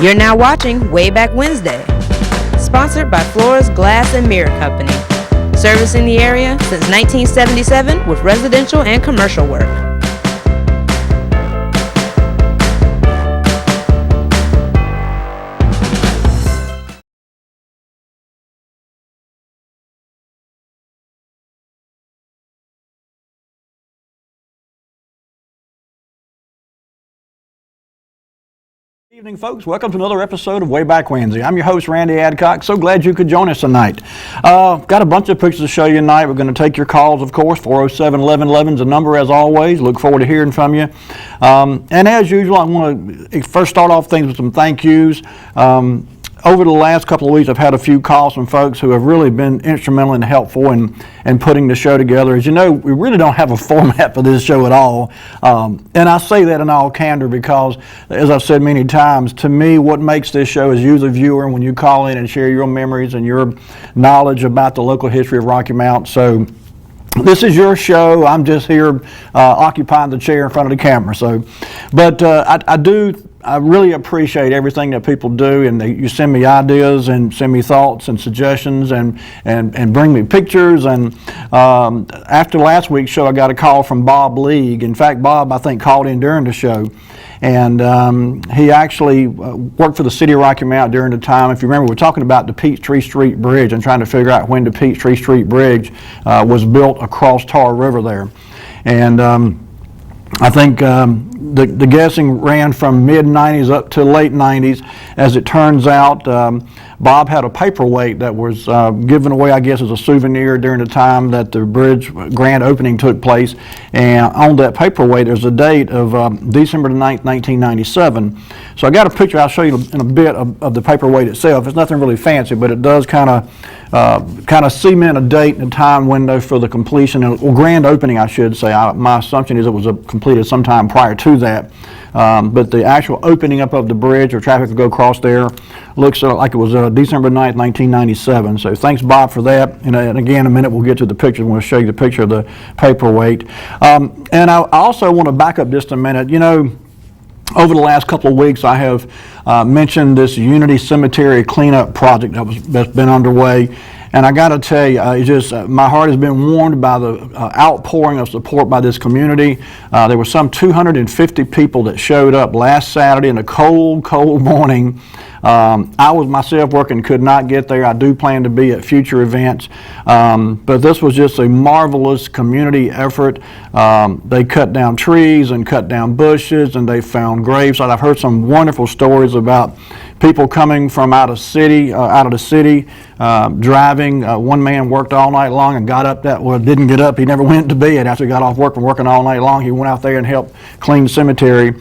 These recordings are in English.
You're now watching Wayback Wednesday, sponsored by Floors Glass and Mirror Company, servicing the area since 1977 with residential and commercial work. Good evening, folks. Welcome to another episode of Wayback Wednesday. I'm your host, Randy Adcock. So glad you could join us tonight. Got a bunch of pictures to show you tonight. We're going to take your calls, of course. 407-1111 is the number, as always. Look forward to hearing from you. And as usual, I want to first start off things with some thank yous. Over the last couple of weeks, I've had a few calls from folks who have really been instrumental and helpful in putting the show together. As you know, we really don't have a format for this show at all. And I say that in all candor because, as I've said many times, to me, what makes this show is you, the viewer, when you call in and share your memories and your knowledge about the local history of Rocky Mount. So this is your show. I'm just here occupying the chair in front of the camera. I really appreciate everything that people do, and you send me ideas and send me thoughts and suggestions and bring me pictures. And after last week's show, I got a call from Bob League. In fact, Bob, I think, called in during the show. And he actually worked for the city of Rocky Mount during the time. If you remember, we're talking about the Peachtree Street Bridge and trying to figure out when the Peachtree Street Bridge was built across Tar River there. And I think the guessing ran from mid-90s up to late 90s. As it turns out, Bob had a paperweight that was given away, I guess, as a souvenir during the time that the bridge grand opening took place. And on that paperweight, there's a date of December the 9th, 1997. So I got a picture I'll show you in a bit of the paperweight itself. It's nothing really fancy, but it does kind of cement a date and a time window for the completion, or grand opening, I should say. My assumption is it was completed sometime prior to that. But the actual opening up of the bridge, or traffic to go across there, looks like it was December 9th, 1997. So thanks, Bob, for that. And again, in a minute, we'll get to the picture. We'll show you the picture of the paperweight. And I also want to back up just a minute. You know, over the last couple of weeks, I have mentioned this Unity Cemetery cleanup project that's been underway. And I got to tell you, my heart has been warmed by the outpouring of support by this community. There were some 250 people that showed up last Saturday in a cold, cold morning. I was myself working, could not get there. I do plan to be at future events. But this was just a marvelous community effort. They cut down trees and cut down bushes, and they found graves. I've heard some wonderful stories about people coming from out of the city, driving. One man worked all night long and didn't get up. He never went to bed after he got off work from working all night long. He went out there and helped clean the cemetery.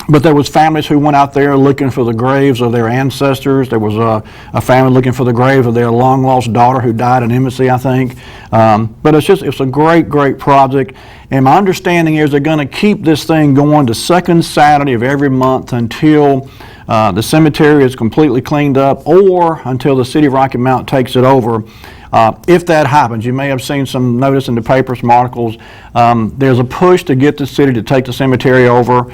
But there was families who went out there looking for the graves of their ancestors. There was a family looking for the grave of their long-lost daughter who died in infancy, I think. But it's a great, great project. And my understanding is they're going to keep this thing going the second Saturday of every month until the cemetery is completely cleaned up, or until the city of Rocky Mount takes it over. If that happens, you may have seen some notice in the paper, some articles. There's a push to get the city to take the cemetery over.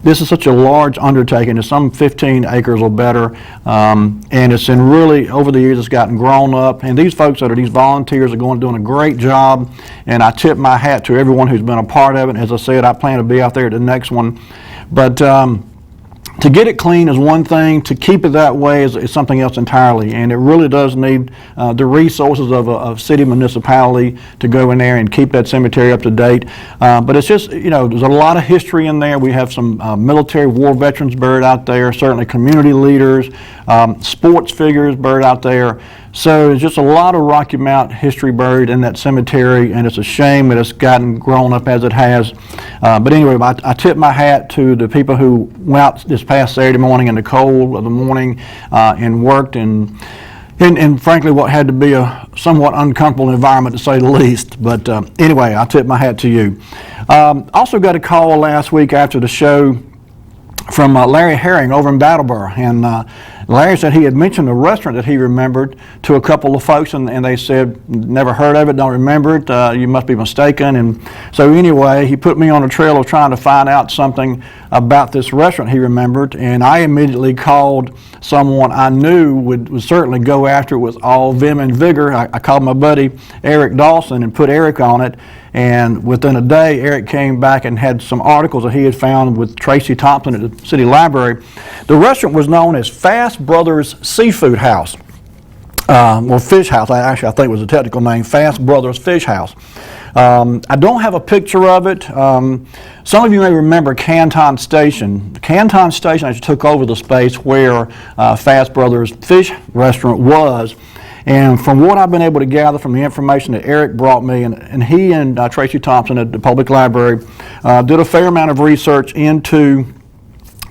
This is such a large undertaking. It's some 15 acres or better. And it's over the years, it's gotten grown up. And these folks these volunteers are doing a great job. And I tip my hat to everyone who's been a part of it. As I said, I plan to be out there at the next one. But to get it clean is one thing. To keep it that way is something else entirely. And it really does need the resources of a city municipality to go in there and keep that cemetery up to date. But it's just, there's a lot of history in there. We have some military war veterans buried out there, certainly community leaders, sports figures buried out there. So there's just a lot of Rocky Mount history buried in that cemetery, and it's a shame that it's gotten grown up as it has. But anyway, I tip my hat to the people who went out this past Saturday morning in the cold of the morning and worked in frankly what had to be a somewhat uncomfortable environment, to say the least. But anyway, I tip my hat to you. Also got a call last week after the show from Larry Herring over in Brattleboro, and Larry said he had mentioned a restaurant that he remembered to a couple of folks, and they said, never heard of it, don't remember it, you must be mistaken. And so anyway, he put me on a trail of trying to find out something about this restaurant he remembered, and I immediately called someone I knew would certainly go after it with all vim and vigor. I called my buddy Eric Dawson and put Eric on it, and within a day Eric came back and had some articles that he had found with Tracy Thompson at the city library. The restaurant was known as Fast Brothers Seafood House. Well, Fish House, actually I think was the technical name, Fast Brothers Fish House. I don't have a picture of it. Some of you may remember Canton Station. Canton Station actually took over the space where Fast Brothers Fish Restaurant was. And from what I've been able to gather from the information that Eric brought me, and he and Tracy Thompson at the public library did a fair amount of research into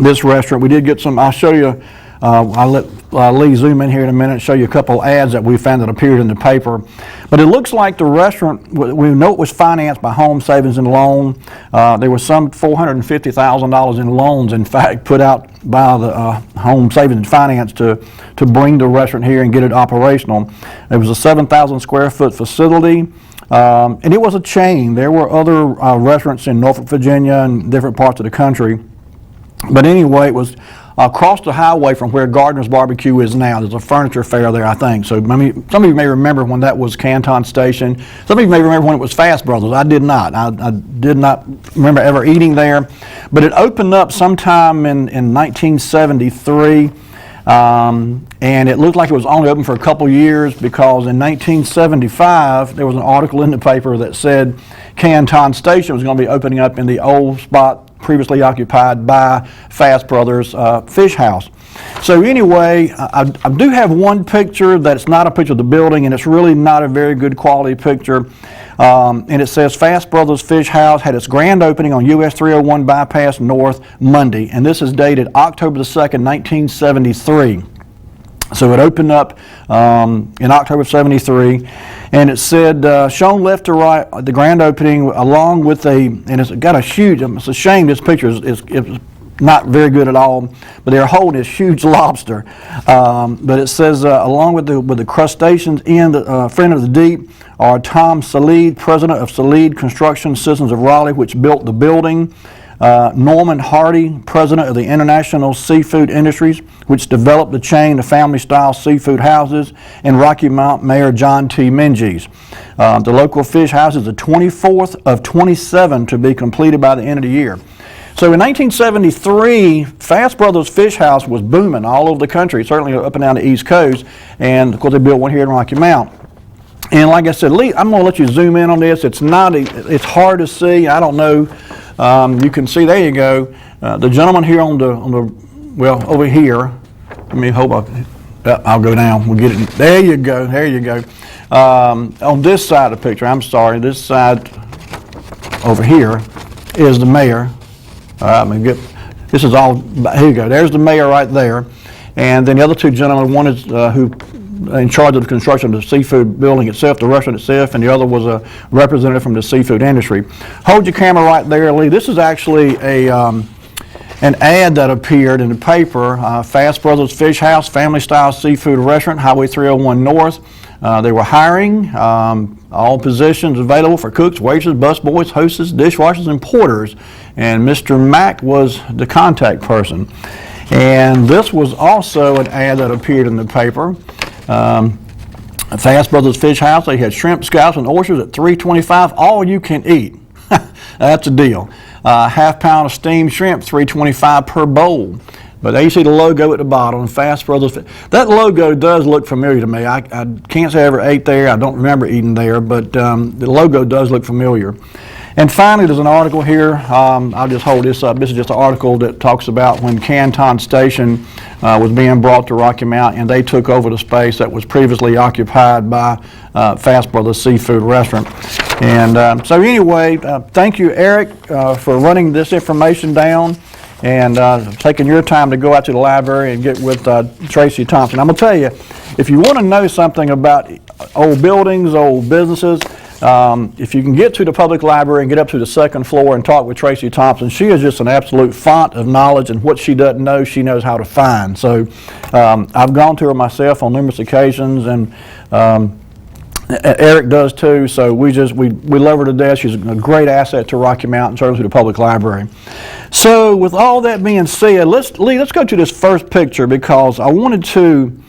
this restaurant. We did get some, I'll show you, I'll let Lee zoom in here in a minute and show you a couple ads that we found that appeared in the paper. But it looks like the restaurant, we know it was financed by Home Savings and Loan. There was some $450,000 in loans, in fact, put out by the Home Savings and Finance to bring the restaurant here and get it operational. It was a 7,000 square foot facility. And it was a chain. There were other restaurants in Norfolk, Virginia and different parts of the country. But anyway, it was across the highway from where Gardner's Barbecue is now. There's a furniture fair there, I think. So some of you may remember when that was Canton Station. Some of you may remember when it was Fast Brothers. I did not. I did not remember ever eating there. But it opened up sometime in 1973. And it looked like it was only open for a couple years, because in 1975 there was an article in the paper that said Canton Station was going to be opening up in the old spot previously occupied by Fast Brothers Fish House. So anyway, I do have one picture that's not a picture of the building, and it's really not a very good quality picture. And it says Fast Brothers Fish House had its grand opening on US 301 Bypass North Monday, and this is dated October the 2nd, 1973. So it opened up in October of 73, and it said, shown left to right, the grand opening, along with and it's got a huge, it's a shame this picture is not very good at all, but they're holding this huge lobster. But it says, along with the crustaceans in the friend of the deep are Tom Salide, president of Salide Construction Systems of Raleigh, which built the building. Norman Hardy, president of the International Seafood Industries, which developed the chain of family-style seafood houses, and Rocky Mount Mayor John T. Menzies. The local fish house is the 24th of 27 to be completed by the end of the year. So in 1973, Fast Brothers Fish House was booming all over the country, certainly up and down the East Coast, and of course they built one here in Rocky Mount. And like I said, Lee, I'm going to let you zoom in on this. It's hard to see. I don't know. You can see, there you go, the gentleman here well, over here. Let me hope I'll go down. We'll get it. There you go. There you go. On this side of the picture, I'm sorry, this side over here is the mayor. All right, this is all, here you go. There's the mayor right there. And then the other two gentlemen, one is who in charge of the construction of the seafood building itself, the restaurant itself, and the other was a representative from the seafood industry. Hold your camera right there, Lee. This is actually an ad that appeared in the paper, Fast Brothers Fish House, family-style seafood restaurant, Highway 301 North. They were hiring, all positions available for cooks, waitresses, busboys, hostesses, dishwashers, and porters. And Mr. Mack was the contact person. And this was also an ad that appeared in the paper. Fast Brothers Fish House, they had shrimp, scallops, and oysters at $3.25, all you can eat. That's a deal. Half pound of steamed shrimp, $3.25 per bowl. But there you see the logo at the bottom, Fast Brothers. That logo does look familiar to me. I can't say I ever ate there. I don't remember eating there, but the logo does look familiar. And finally, there's an article here. I'll just hold this up. This is just an article that talks about when Canton Station was being brought to Rocky Mount, and they took over the space that was previously occupied by Fast Brothers Seafood Restaurant. And so anyway, thank you, Eric, for running this information down and taking your time to go out to the library and get with Tracy Thompson. I'm going to tell you, if you want to know something about old buildings, old businesses, if you can get to the public library and get up to the second floor and talk with Tracy Thompson, she is just an absolute font of knowledge, and what she doesn't know, she knows how to find. So I've gone to her myself on numerous occasions, and Eric does too, so we love her to death. She's a great asset to Rocky Mountain, certainly to the public library. So with all that being said, let's go to this first picture, because I wanted to,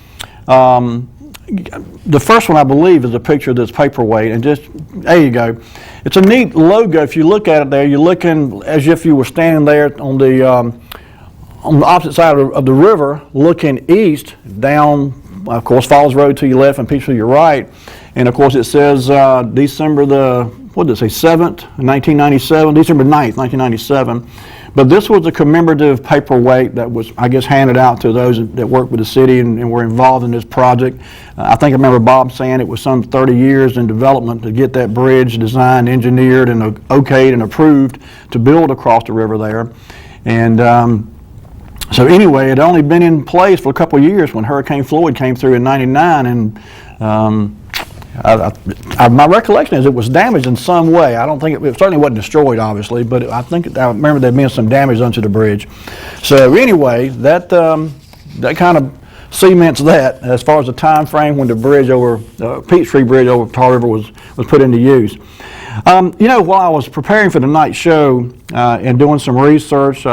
the first one I believe is a picture of this paperweight, and just, there you go. It's a neat logo. If you look at it there, you're looking as if you were standing there on the opposite side of the river, looking east down, of course, Falls Road to your left and Peach to your right. And of course it says December the, what did it say, 7th, 1997, December 9th, 1997. But this was a commemorative paperweight that was, I guess, handed out to those that worked with the city and were involved in this project. I think I remember Bob saying it was some 30 years in development to get that bridge designed, engineered, and okayed and approved to build across the river there. And so anyway, it had only been in place for a couple of years when Hurricane Floyd came through in '99, and my recollection is it was damaged in some way. I don't think it certainly wasn't destroyed, obviously, but I remember there being some damage onto the bridge. So anyway, that kind of cements that as far as the time frame when the bridge over Peachtree Bridge over Tar River was put into use. While I was preparing for tonight's show and doing some research,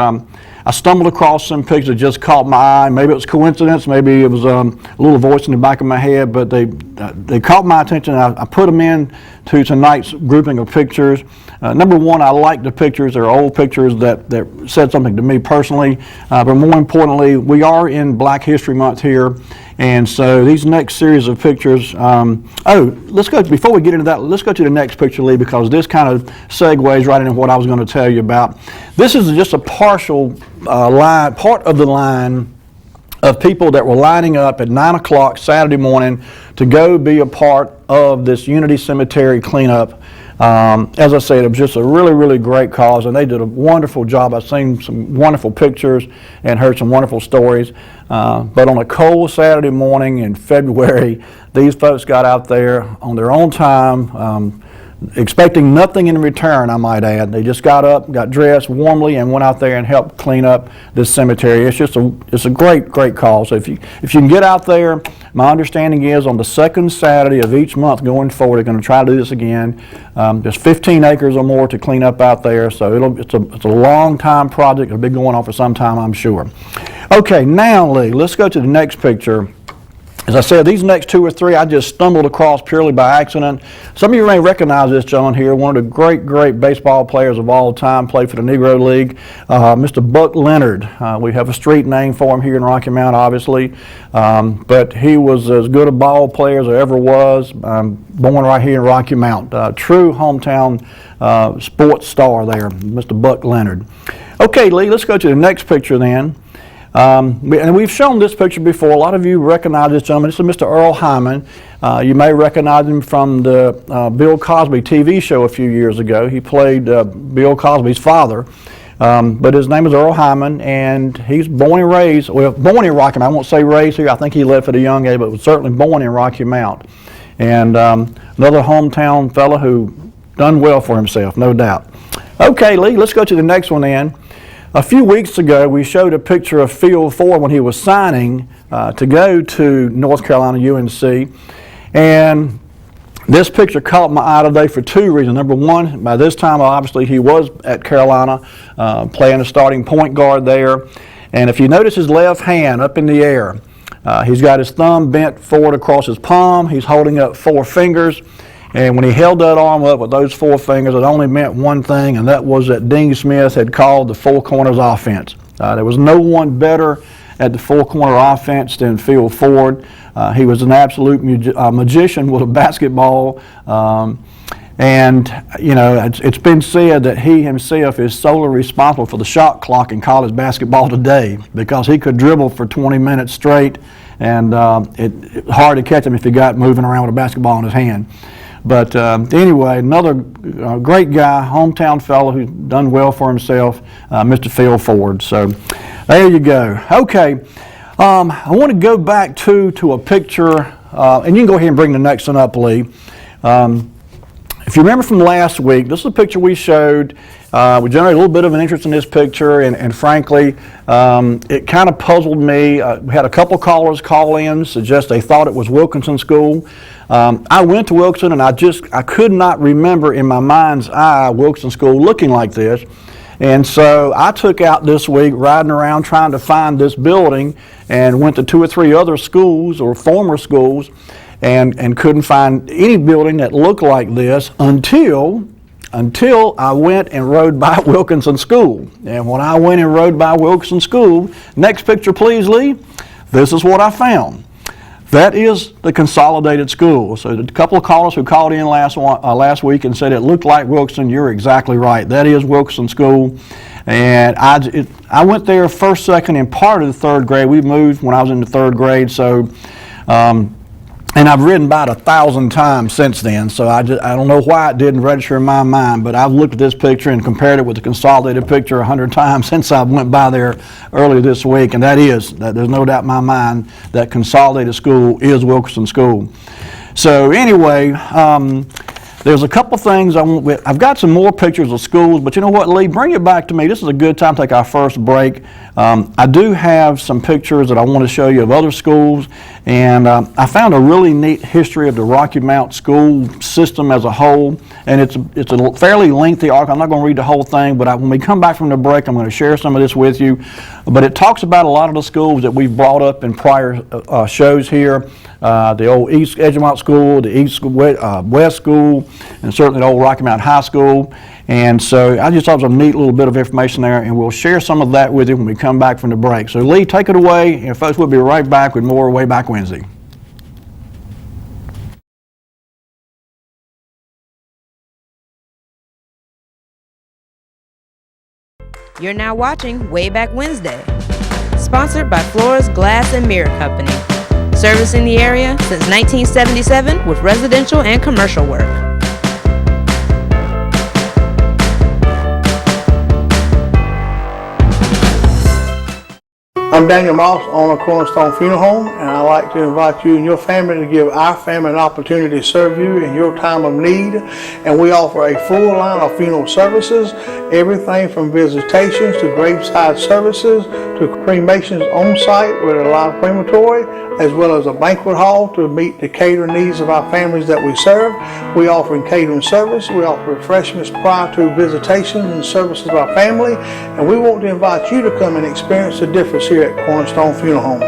I stumbled across some pictures that just caught my eye. Maybe it was coincidence, maybe it was a little voice in the back of my head, but they caught my attention. I put them in to tonight's grouping of pictures. Number one, I like the pictures. They're old pictures that said something to me personally, but more importantly, we are in Black History Month here, and so these next series of pictures, before we get into that, let's go to the next picture, Lee, because this kind of segues right into what I was going to tell you about. This is just a partial part of the line of people that were lining up at 9 o'clock Saturday morning to go be a part of this Unity Cemetery cleanup. As I said, it was just a really, really great cause, and they did a wonderful job. I've seen some wonderful pictures and heard some wonderful stories. But on a cold Saturday morning in February, these folks got out there on their own time, expecting nothing in return, I might add. They just got up, got dressed warmly, and went out there and helped clean up this cemetery. It's a great, great cause. So if you can get out there, my understanding is on the second Saturday of each month going forward, they're going to try to do this again. There's 15 acres or more to clean up out there, so it's a long time project. It'll be going on for some time, I'm sure. Okay, now Lee, let's go to the next picture. As I said, these next two or three I just stumbled across purely by accident. Some of you may recognize this gentleman here, one of the great, great baseball players of all time, played for the Negro League, Mr. Buck Leonard. We have a street name for him here in Rocky Mount, obviously, but he was as good a ball player as there ever was, born right here in Rocky Mount. True hometown sports star there, Mr. Buck Leonard. Okay, Lee, let's go to the next picture then. And we've shown this picture before. A lot of you recognize this gentleman. This is Mr. Earl Hyman. You may recognize him from the Bill Cosby TV show a few years ago. He played Bill Cosby's father. But his name is Earl Hyman, and he's born in Rocky Mount. I won't say raised here. I think he left at a young age, but was certainly born in Rocky Mount. And another hometown fella who done well for himself, no doubt. Okay, Lee, let's go to the next one then. A few weeks ago, we showed a picture of Phil Ford when he was signing to go to North Carolina UNC. And this picture caught my eye today for two reasons. Number one, by this time, obviously, he was at Carolina playing a starting point guard there. And if you notice his left hand up in the air, he's got his thumb bent forward across his palm. He's holding up four fingers. And when he held that arm up with those four fingers, it only meant one thing, and that was that Dean Smith had called the Four Corners offense. There was no one better at the four corner offense than Phil Ford. He was an absolute magician with a basketball. And, you know, it's been said that he himself is solely responsible for the shot clock in college basketball today, because he could dribble for 20 minutes straight, and it's hard to catch him if he got moving around with a basketball in his hand. But anyway, another great guy, hometown fellow who's done well for himself, Mr. Phil Ford. So there you go. Okay, I want to go back to a picture, and you can go ahead and bring the next one up, Lee. If you remember from last week, this is a picture we showed. We generated a little bit of an interest in this picture, and frankly, it kind of puzzled me. We had a couple callers call in, suggest they thought it was Wilkinson School. I went to Wilkinson, and I could not remember in my mind's eye Wilkinson School looking like this. And so I took out this week riding around trying to find this building, and went to 2 or 3 other schools or former schools, and couldn't find any building that looked like this until I went and rode by Wilkinson School. And when I went and rode by Wilkinson School, next picture please, Lee, this is what I found. That is the consolidated school. So a couple of callers who called in last week and said it looked like Wilkinson, you're exactly right. That is Wilkinson School. And I went there first, second, and part of the 3rd grade. We moved when I was in the 3rd grade, so and I've ridden by it 1,000 times since then, so I don't know why it didn't register in my mind, but I've looked at this picture and compared it with the consolidated picture 100 times since I went by there earlier this week, and there's no doubt in my mind that consolidated school is Wilkinson School. So anyway, there's a couple things I've got some more pictures of schools, but you know what, Lee, bring it back to me. This is a good time to take our first break. I do have some pictures that I want to show you of other schools, and I found a really neat history of the Rocky Mount school system as a whole, and it's a fairly lengthy article. I'm not going to read the whole thing, but when we come back from the break, I'm going to share some of this with you. But it talks about a lot of the schools that we've brought up in prior shows here. The old East Edgemont School, the East West School, and certainly the old Rocky Mount High School. And so I just thought it was a neat little bit of information there, and we'll share some of that with you when we come back from the break. So Lee, take it away, and folks, we'll be right back with more Wayback Wednesday. You're now watching Wayback Wednesday, sponsored by Flora's Glass and Mirror Company, servicing the area since 1977 with residential and commercial work. I'm Daniel Moss, owner of Cornerstone Funeral Home, and I'd like to invite you and your family to give our family an opportunity to serve you in your time of need. And we offer a full line of funeral services, everything from visitations to graveside services to cremations on site with a live crematory, as well as a banquet hall to meet the catering needs of our families that we serve. We offer catering service. We offer refreshments prior to visitations and services of our family. And we want to invite you to come and experience the difference here at Cornerstone Funeral Home.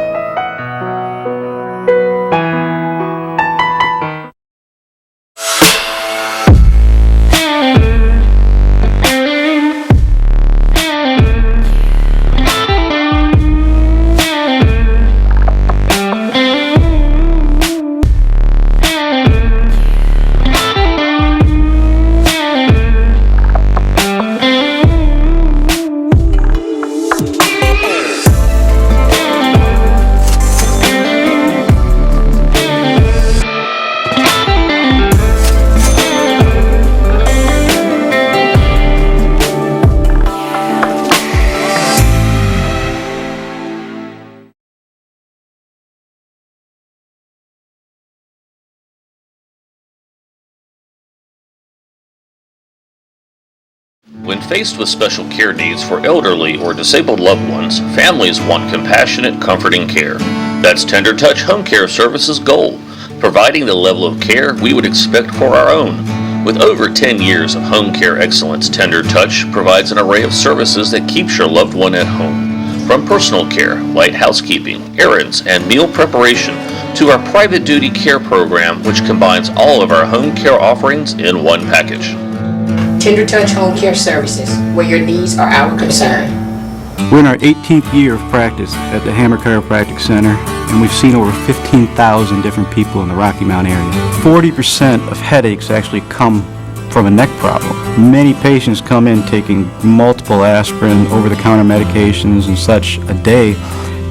When faced with special care needs for elderly or disabled loved ones, families want compassionate, comforting care. That's Tender Touch Home Care Services' goal, providing the level of care we would expect for our own. With over 10 years of home care excellence, Tender Touch provides an array of services that keeps your loved one at home. From personal care, light housekeeping, errands, and meal preparation, to our private duty care program, which combines all of our home care offerings in one package. Tender Touch Home Care Services, where your needs are our concern. We're in our 18th year of practice at the Hammer Chiropractic Center, and we've seen over 15,000 different people in the Rocky Mount area. 40% of headaches actually come from a neck problem. Many patients come in taking multiple aspirin, over-the-counter medications and such a day,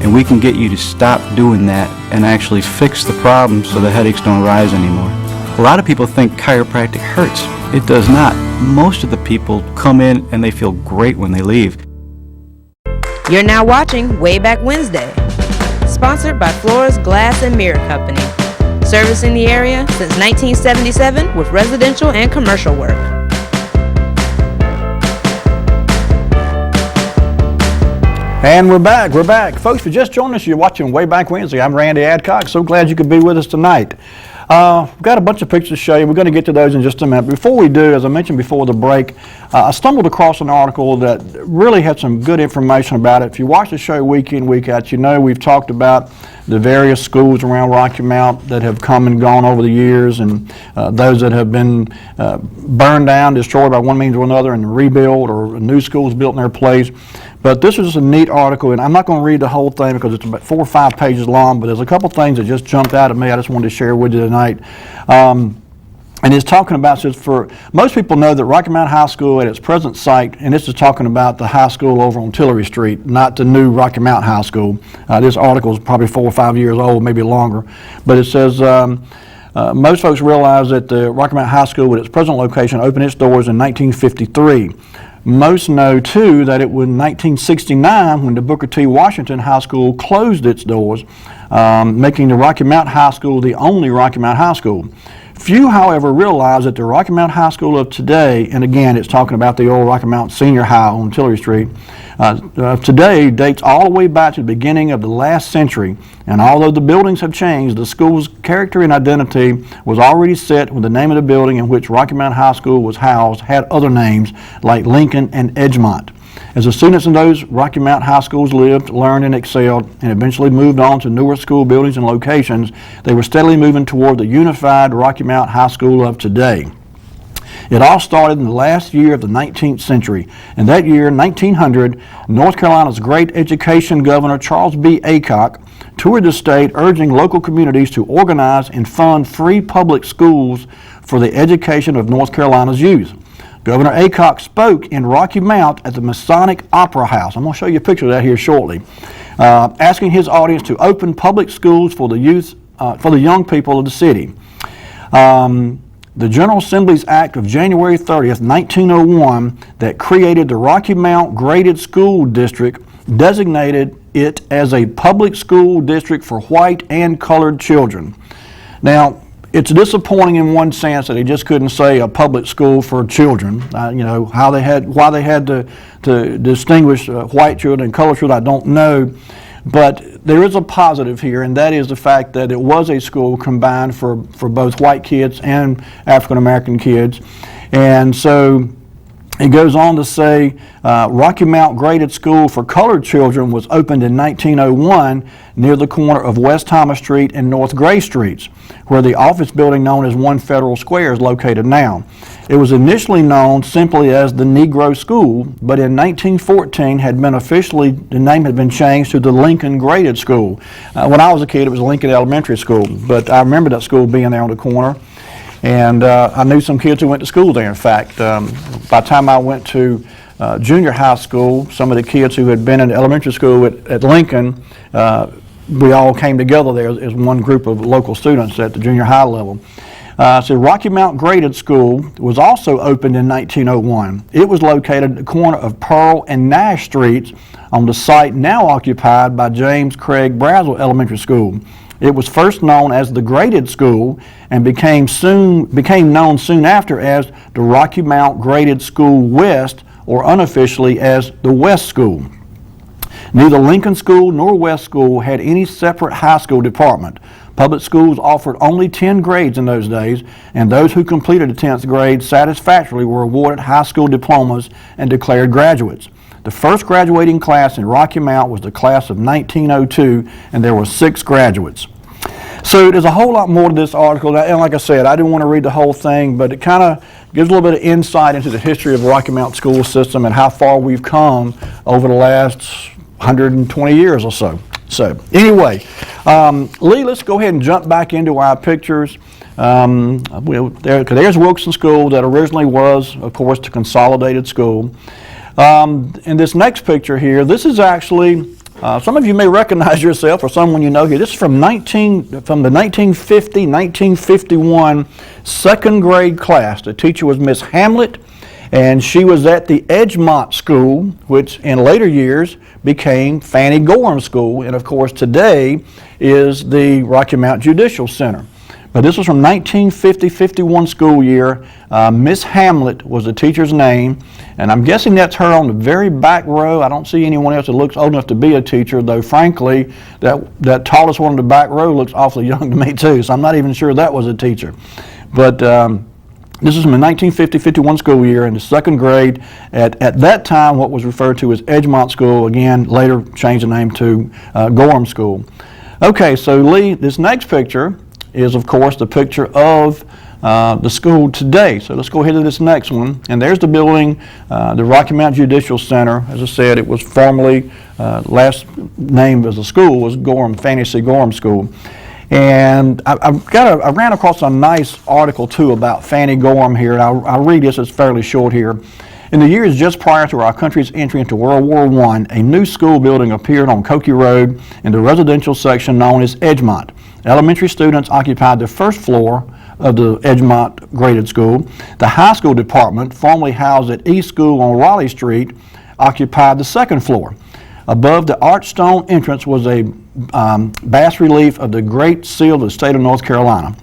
and we can get you to stop doing that and actually fix the problem so the headaches don't rise anymore. A lot of people think chiropractic hurts. It does not. Most of the people come in and they feel great when they leave. You're now watching Wayback Wednesday, sponsored by Flora's Glass and Mirror Company, Servicing the area since 1977 with residential and commercial work. And we're back. Folks, if you just joined us, you're watching Wayback Wednesday. I'm Randy Adcock. So glad you could be with us tonight. We've got a bunch of pictures to show you. We're going to get to those in just a minute. Before we do, as I mentioned before the break, I stumbled across an article that really had some good information about it. If you watch the show week in, week out, you know we've talked about the various schools around Rocky Mount that have come and gone over the years, and those that have been burned down, destroyed by one means or another, and rebuilt, or new schools built in their place. But this is a neat article, and I'm not going to read the whole thing because it's about 4 or 5 pages long, but there's a couple things that just jumped out at me I just wanted to share with you tonight. And it's talking about, says, for most people know that Rocky Mount High School at its present site, and this is talking about the high school over on Tillery Street, not the new Rocky Mount High School. This article is probably 4 or 5 years old, maybe longer. But it says, most folks realize that the Rocky Mount High School at its present location opened its doors in 1953. Most know, too, that it was in 1969 when the Booker T. Washington High School closed its doors, making the Rocky Mount High School the only Rocky Mount High School. Few, however, realize that the Rocky Mount High School of today, and again, it's talking about the old Rocky Mount Senior High on Tillery Street, today dates all the way back to the beginning of the last century. And although the buildings have changed, the school's character and identity was already set when the name of the building in which Rocky Mount High School was housed had other names like Lincoln and Edgemont. As the students in those Rocky Mount High Schools lived, learned, and excelled, and eventually moved on to newer school buildings and locations, they were steadily moving toward the unified Rocky Mount High School of today. It all started in the last year of the 19th century. In that year, 1900, North Carolina's great education governor, Charles B. Aycock, toured the state urging local communities to organize and fund free public schools for the education of North Carolina's youth. Governor Aycock spoke in Rocky Mount at the Masonic Opera House. I'm going to show you a picture of that here shortly. Asking his audience to open public schools for the youth, for the young people of the city. The General Assembly's Act of January 30th, 1901, that created the Rocky Mount Graded School District, designated it as a public school district for white and colored children. Now, it's disappointing in one sense that they just couldn't say a public school for children. You know, why they had to distinguish white children and colored children, I don't know. But there is a positive here, and that is the fact that it was a school combined for both white kids and African American kids. And so it goes on to say, Rocky Mount Graded School for Colored Children was opened in 1901 near the corner of West Thomas Street and North Gray Streets, where the office building known as One Federal Square is located now. It was initially known simply as the Negro School, but in 1914 the name had been changed to the Lincoln Graded School. When I was a kid, it was Lincoln Elementary School, but I remember that school being there on the corner. And I knew some kids who went to school there. In fact, by the time I went to junior high school, some of the kids who had been in elementary school at Lincoln, we all came together there as one group of local students at the junior high level. So Rocky Mount Graded School was also opened in 1901. It was located at the corner of Pearl and Nash Streets on the site now occupied by James Craig Brazel Elementary School. It was first known as the Graded School and became known soon after as the Rocky Mount Graded School West, or unofficially as the West School. Neither Lincoln School nor West School had any separate high school department. Public schools offered only 10 grades in those days, and those who completed the 10th grade satisfactorily were awarded high school diplomas and declared graduates. The first graduating class in Rocky Mount was the class of 1902, and there were 6 graduates. So there's a whole lot more to this article, and like I said, I didn't want to read the whole thing, but it kind of gives a little bit of insight into the history of the Rocky Mount school system and how far we've come over the last 120 years or so. So anyway, Lee, let's go ahead and jump back into our pictures. There's Wilson School that originally was, of course, the consolidated school. In this next picture here, this is actually, some of you may recognize yourself or someone you know here. This is from the 1950-1951 second grade class. The teacher was Miss Hamlet, and she was at the Edgemont School, which in later years became Fannie Gorham School, and of course today is the Rocky Mount Judicial Center. But this was from 1950-51 school year. Miss Hamlet was the teacher's name, and I'm guessing that's her on the very back row. I don't see anyone else that looks old enough to be a teacher, though frankly, that tallest one in the back row looks awfully young to me too, so I'm not even sure that was a teacher. But this is from the 1950-51 school year in the second grade at that time what was referred to as Edgemont School, again later changed the name to Gorham School. Okay, so Lee, this next picture is of course the picture of the school today. So let's go ahead to this next one. And there's the building, the Rocky Mount Judicial Center. As I said, it was formerly, last name as a school was Fannie C. Gorham School. And I ran across a nice article too about Fannie Gorham here. And I'll read this, it's fairly short here. In the years just prior to our country's entry into World War I, a new school building appeared on Cokie Road in the residential section known as Edgemont. Elementary students occupied the first floor of the Edgemont graded school. The high school department, formerly housed at East School on Raleigh Street, occupied the second floor. Above the arched stone entrance was a bas relief of the Great Seal of the state of North Carolina.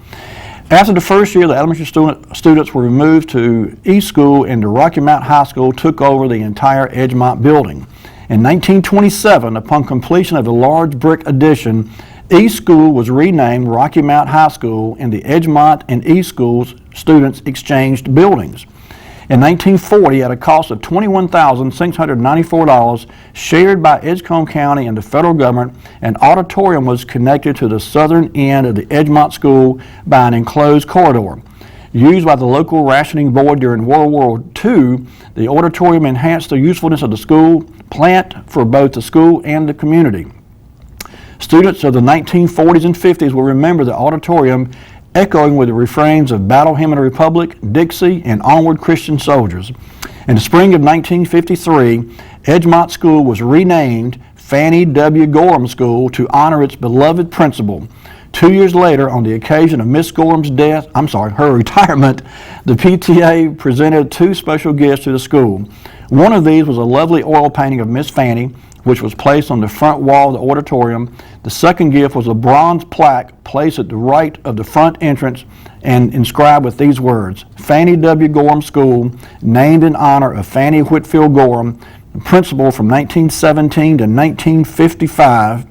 After the first year, the elementary students were removed to East School, and the Rocky Mount High School took over the entire Edgemont building. In 1927, upon completion of the large brick addition, East School was renamed Rocky Mount High School, and the Edgemont and East Schools students exchanged buildings. In 1940, at a cost of $21,694, shared by Edgecombe County and the federal government, an auditorium was connected to the southern end of the Edgemont School by an enclosed corridor. Used by the local rationing board during World War II, the auditorium enhanced the usefulness of the school plant for both the school and the community. Students of the 1940s and 50s will remember the auditorium echoing with the refrains of Battle Hymn of the Republic, Dixie, and Onward Christian Soldiers. In the spring of 1953, Edgemont School was renamed Fannie W. Gorham School to honor its beloved principal. 2 years later, on the occasion of Miss Gorham's her retirement, the PTA presented two special gifts to the school. One of these was a lovely oil painting of Miss Fannie, which was placed on the front wall of the auditorium. The second gift was a bronze plaque placed at the right of the front entrance and inscribed with these words: Fannie W. Gorham School, named in honor of Fannie Whitfield Gorham, principal from 1917 to 1955.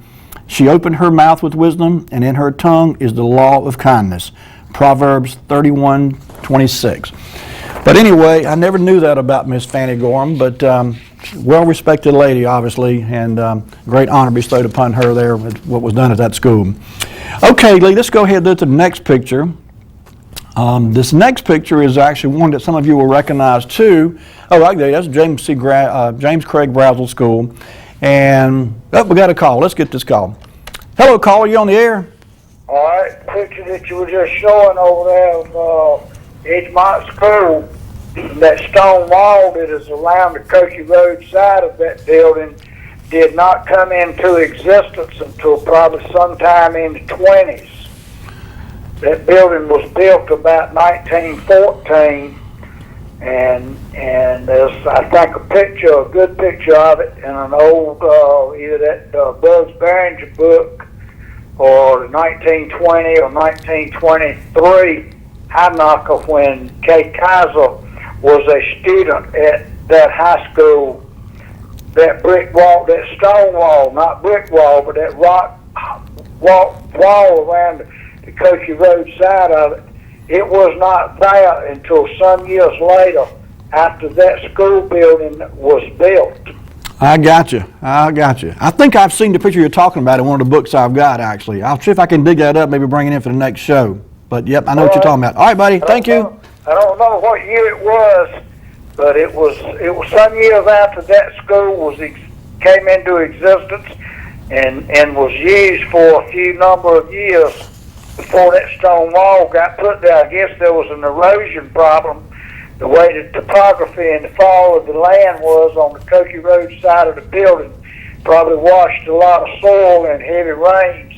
She opened her mouth with wisdom, and in her tongue is the law of kindness. Proverbs 31:26. But anyway, I never knew that about Miss Fannie Gorham, but well-respected lady, obviously, and great honor bestowed upon her there with what was done at that school. Okay, Lee, let's go ahead to the next picture. This next picture is actually one that some of you will recognize too. Oh, right there, that's James Craig Brazel School. And, we got a call. Let's get this call. Hello, caller, you on the air? All right, the picture that you were just showing over there of Edgemont School, that stone wall that is around the Cokie Road side of that building did not come into existence until probably sometime in the 20s. That building was built about 1914, and there's, I think, a good picture of it in an old, either that Bugs Barringer book or the 1920 or 1923 High-Knocker when Kay Kaiser was a student at that high school. That brick wall, that stone wall, not brick wall, but that rock wall around the Cokie Road side of it, it was not there until some years later after that school building was built. I got you. I think I've seen the picture you're talking about in one of the books I've got, actually. I'll see if I can dig that up, maybe bring it in for the next show. But, yep, I know what you're talking about. All right, buddy, thank you. I don't know what year it was, but it was some years after that school came into existence and was used for a few number of years before that stone wall got put there. I guess there was an erosion problem. The way the topography and the fall of the land was on the Cokie Road side of the building probably washed a lot of soil and heavy rains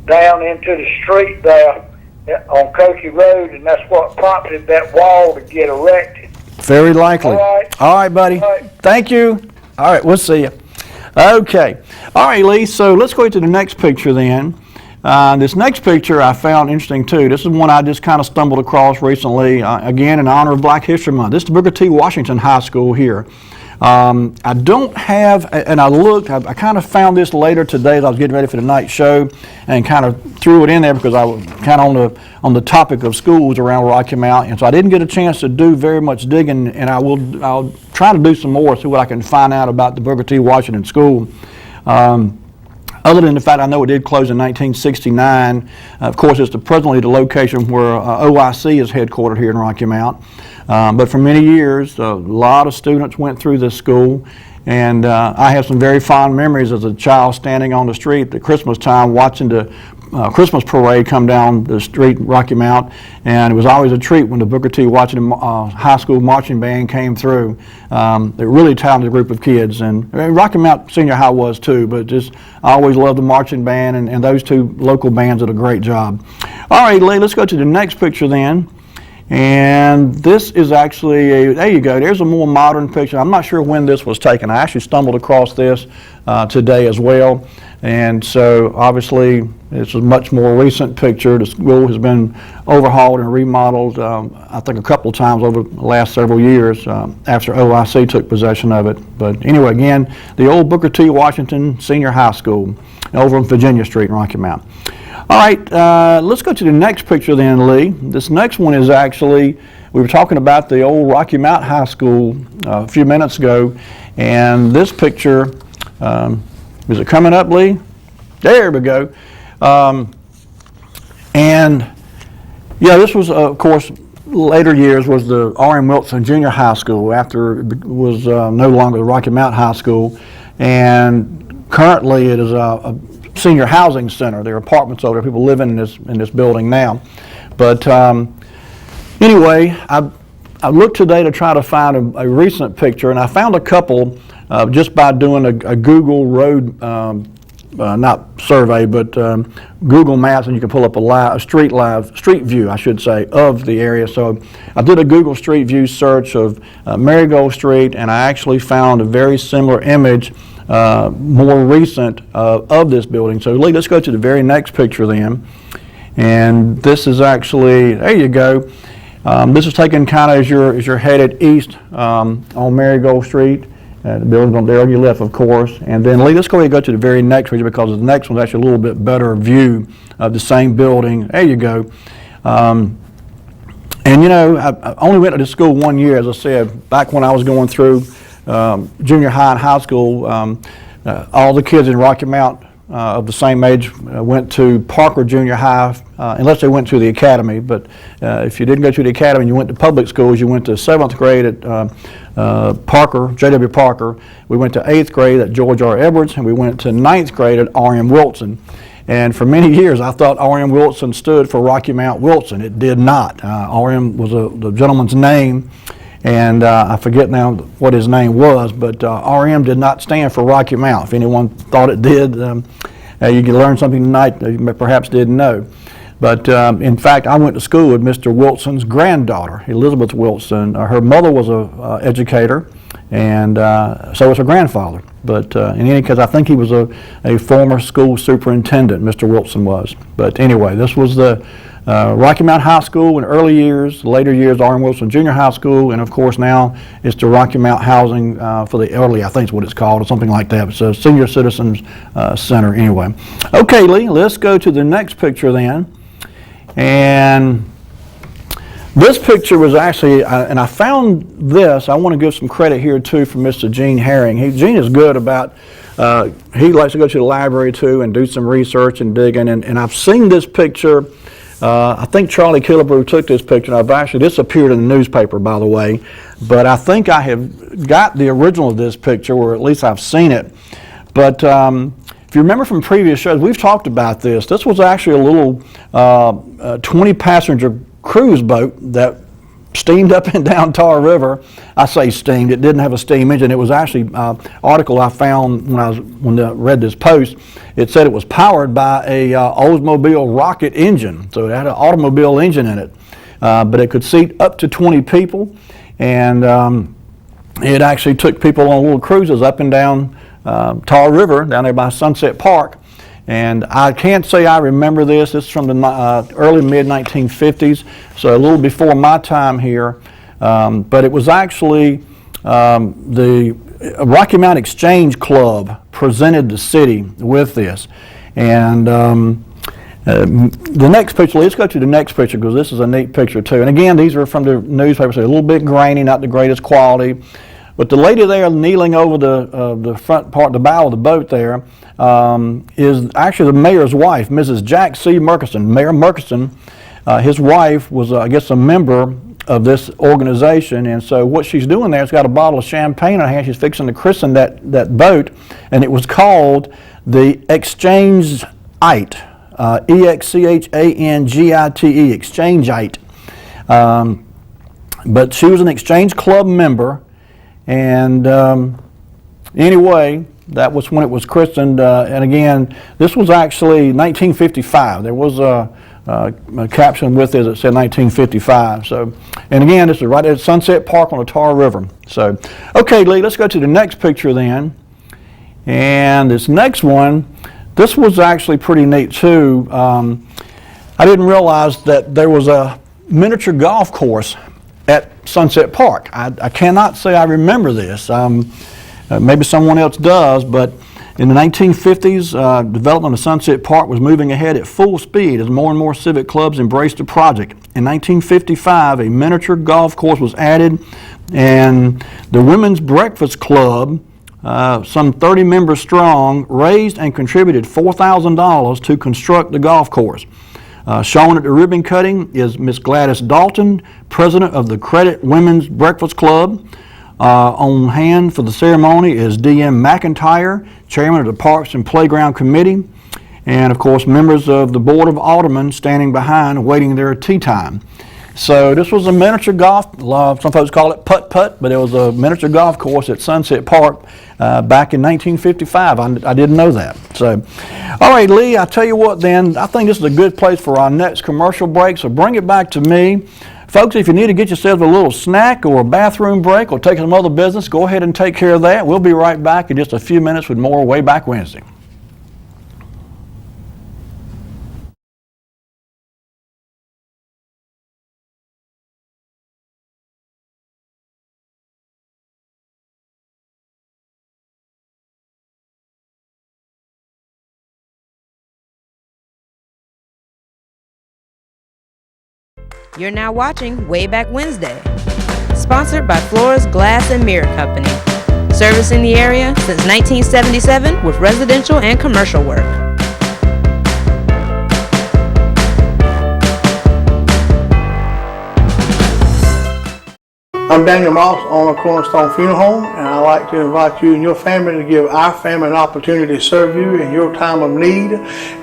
down into the street there on Cokie Road, and that's what prompted that wall to get erected. Very likely. All right, buddy. All right. Thank you. All right, we'll see you. Okay. All right, Lee, so let's go to the next picture then. This next picture I found interesting too. This is one I just kind of stumbled across recently, again in honor of Black History Month. This is Booker T. Washington High School here. I don't have, and I looked, I kind of found this later today as I was getting ready for the night show and kind of threw it in there because I was kind of on the topic of schools around Rocky Mount, and so I didn't get a chance to do very much digging, and I'll try to do some more, see what I can find out about the Booker T. Washington School. Other than the fact I know it did close in 1969, of course it's presently the location where OIC is headquartered here in Rocky Mount. But for many years, a lot of students went through this school, and I have some very fond memories as a child standing on the street at Christmas time watching the Christmas parade come down the street in Rocky Mount, and it was always a treat when the Booker T. Washington High School marching band came through. They're a really talented group of kids, and Rocky Mount Senior High was too, but just I always loved the marching band, and those two local bands did a great job. All right, Lee, let's go to the next picture then. And this is actually, there you go, there's a more modern picture. I'm not sure when this was taken. I actually stumbled across this today as well. And so obviously it's a much more recent picture. The school has been overhauled and remodeled, I think a couple of times over the last several years after OIC took possession of it. But anyway, again, the old Booker T. Washington Senior High School over on Virginia Street in Rocky Mount. All right, let's go to the next picture then, Lee. This next one is actually, we were talking about the old Rocky Mount High School a few minutes ago, and this picture, is it coming up, Lee? There we go. And yeah, this was, of course, later years was the R.M. Wilson Junior High School after it was no longer the Rocky Mount High School, and currently it is a senior housing center. There are apartments over there, people living in this building now. But anyway, I looked today to try to find a recent picture, and I found a couple just by doing a Google road, not survey, but Google Maps, and you can pull up a street view, I should say, of the area. So I did a Google Street View search of Marigold Street, and I actually found a very similar image more recent of this building. So Lee, let's go to the very next picture then. And this is actually, there you go. This is taken kind of as you're headed east on Marigold Street. The building's on there on your left, of course. And then Lee, let's go ahead and go to the very next picture because the next one's actually a little bit better view of the same building. There you go. And you know, I only went to this school 1 year, as I said, back when I was going through junior high and high school. All the kids in Rocky Mount of the same age went to Parker Junior High, unless they went to the academy. But if you didn't go to the academy and you went to public schools, you went to 7th grade at Parker, J.W. Parker. We went to 8th grade at George R. Edwards, and we went to 9th grade at R.M. Wilson. And for many years, I thought R.M. Wilson stood for Rocky Mount Wilson. It did not. R.M. was the gentleman's name, and I forget now what his name was, but R.M. did not stand for Rocky Mount. If anyone thought it did, you can learn something tonight that you perhaps didn't know. But in fact, I went to school with Mr. Wilson's granddaughter, Elizabeth Wilson. Her mother was an educator, and so was her grandfather. But in any case, I think he was a former school superintendent, Mr. Wilson was. But anyway, this was the Rocky Mount High School in early years, later years, R.M. Wilson Junior High School, and of course now it's the Rocky Mount Housing for the Elderly, I think is what it's called, or something like that. It's a Senior Citizens Center anyway. Okay, Lee, let's go to the next picture then. And this picture was actually, and I found this, I want to give some credit here too from Mr. Gene Herring. Gene is good about, he likes to go to the library too and do some research and digging, and I've seen this picture. I think Charlie Killebrew took this picture, and this appeared in the newspaper, by the way, but I think I have got the original of this picture, or at least I've seen it. But if you remember from previous shows, we've talked about this. This was actually a little 20-passenger cruise boat that steamed up and down Tar River. I say steamed, it didn't have a steam engine. It was actually an article I found when I read this post. It said it was powered by a Oldsmobile rocket engine. So it had an automobile engine in it. But it could seat up to 20 people. And it actually took people on little cruises up and down Tar River, down there by Sunset Park. And I can't say I remember this. This is from the early mid-1950s, so a little before my time here. But it was actually the Rocky Mount Exchange Club presented the city with this. And the next picture, let's go to the next picture because this is a neat picture too. And again, these are from the newspaper, so a little bit grainy, not the greatest quality. But the lady there kneeling over the front part, the bow of the boat there, is actually the mayor's wife, Mrs. Jack C. Murkison. Mayor Murkison, his wife was, I guess, a member of this organization, and so what she's doing there is got a bottle of champagne in her hand. She's fixing to christen that boat, and it was called the Exchangeite, Exchangeite, Exchangeite. But she was an Exchange Club member, and anyway, that was when it was christened. And again, this was actually 1955. There was a caption with it that said 1955. So, and again, this is right at Sunset Park on the Tar River. So, okay, Lee, let's go to the next picture then. And this next one, this was actually pretty neat too. I didn't realize that there was a miniature golf course at Sunset Park. I cannot say I remember this. Maybe someone else does, but in the 1950s, development of Sunset Park was moving ahead at full speed as more and more civic clubs embraced the project. In 1955, a miniature golf course was added, and the Women's Breakfast Club, some 30 members strong, raised and contributed $4,000 to construct the golf course. Shown at the ribbon cutting is Miss Gladys Dalton, president of the Credit Women's Breakfast Club. On hand for the ceremony is D.M. McIntyre, chairman of the Parks and Playground Committee, and of course members of the Board of Aldermen standing behind waiting their tea time. So this was a miniature golf, some folks call it putt-putt, but it was a miniature golf course at Sunset Park back in 1955. I didn't know that. So, all right, Lee, I tell you what then, I think this is a good place for our next commercial break, so bring it back to me. Folks, if you need to get yourselves a little snack or a bathroom break or take some other business, go ahead and take care of that. We'll be right back in just a few minutes with more Wayback Wednesday. You're now watching Wayback Wednesday, sponsored by Flores Glass and Mirror Company, servicing the area since 1977 with residential and commercial work. I'm Daniel Moss, owner of Cornerstone Funeral Home, and I'd like to invite you and your family to give our family an opportunity to serve you in your time of need.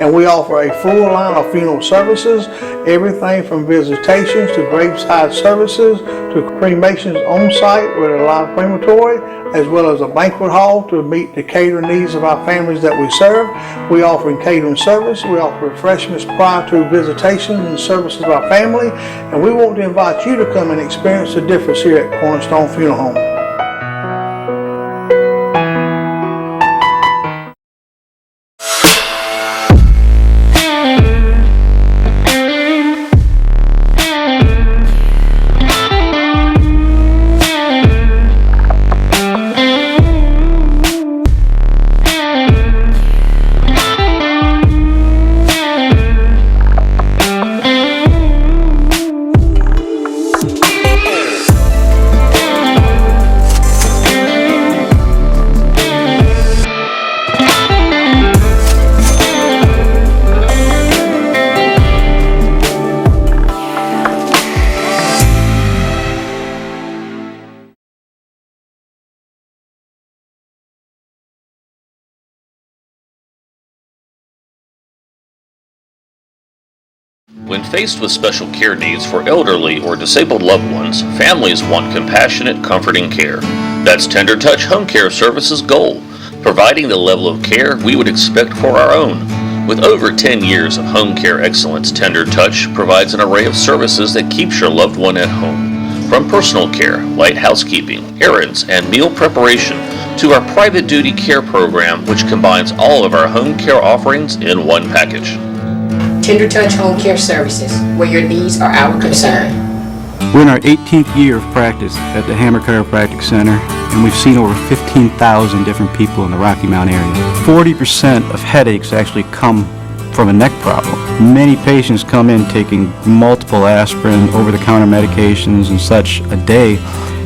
And we offer a full line of funeral services, everything from visitations to graveside services to cremations on site with a live crematory, as well as a banquet hall to meet the catering needs of our families that we serve. We offer catering service. We offer refreshments prior to visitations and services of our family. And we want to invite you to come and experience the difference here at Cornerstone Funeral Home. When faced with special care needs for elderly or disabled loved ones, families want compassionate, comforting care. That's Tender Touch Home Care Services' goal, providing the level of care we would expect for our own. With over 10 years of home care excellence, Tender Touch provides an array of services that keeps your loved one at home. From personal care, light housekeeping, errands, and meal preparation, to our private duty care program, which combines all of our home care offerings in one package. Tender Touch Home Care Services, where your needs are our concern. We're in our 18th year of practice at the Hammer Chiropractic Center, and we've seen over 15,000 different people in the Rocky Mount area. 40% of headaches actually come from a neck problem. Many patients come in taking multiple aspirin, over-the-counter medications and such a day,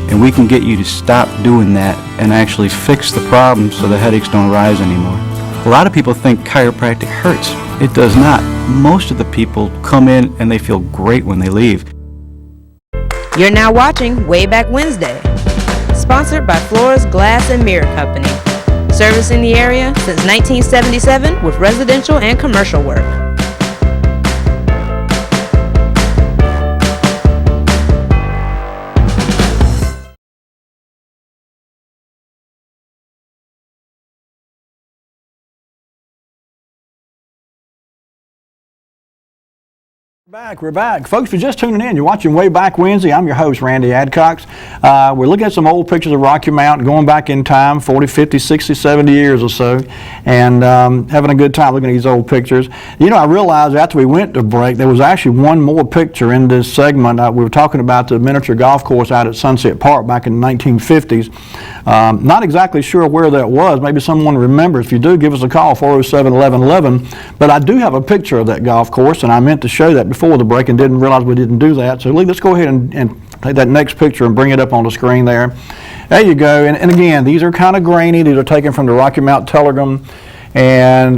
and we can get you to stop doing that and actually fix the problem so the headaches don't rise anymore. A lot of people think chiropractic hurts. It does not. Most of the people come in and they feel great when they leave. You're now watching Wayback Wednesday, sponsored by Flores Glass and Mirror Company, servicing the area since 1977 with residential and commercial work. We're back. Folks, if you're just tuning in, you're watching Wayback Wednesday. I'm your host, Randy Adcox. We're looking at some old pictures of Rocky Mount, going back in time, 40, 50, 60, 70 years or so, and having a good time looking at these old pictures. You know, I realized after we went to break, there was actually one more picture in this segment. We were talking about the miniature golf course out at Sunset Park back in the 1950s. Not exactly sure where that was. Maybe someone remembers. If you do, give us a call, 407-1111. But I do have a picture of that golf course, and I meant to show that before the break and didn't realize we didn't do that. So Lee, let's go ahead and take that next picture and bring it up on the screen there. There you go. And again, these are kind of grainy. These are taken from the Rocky Mount Telegram. And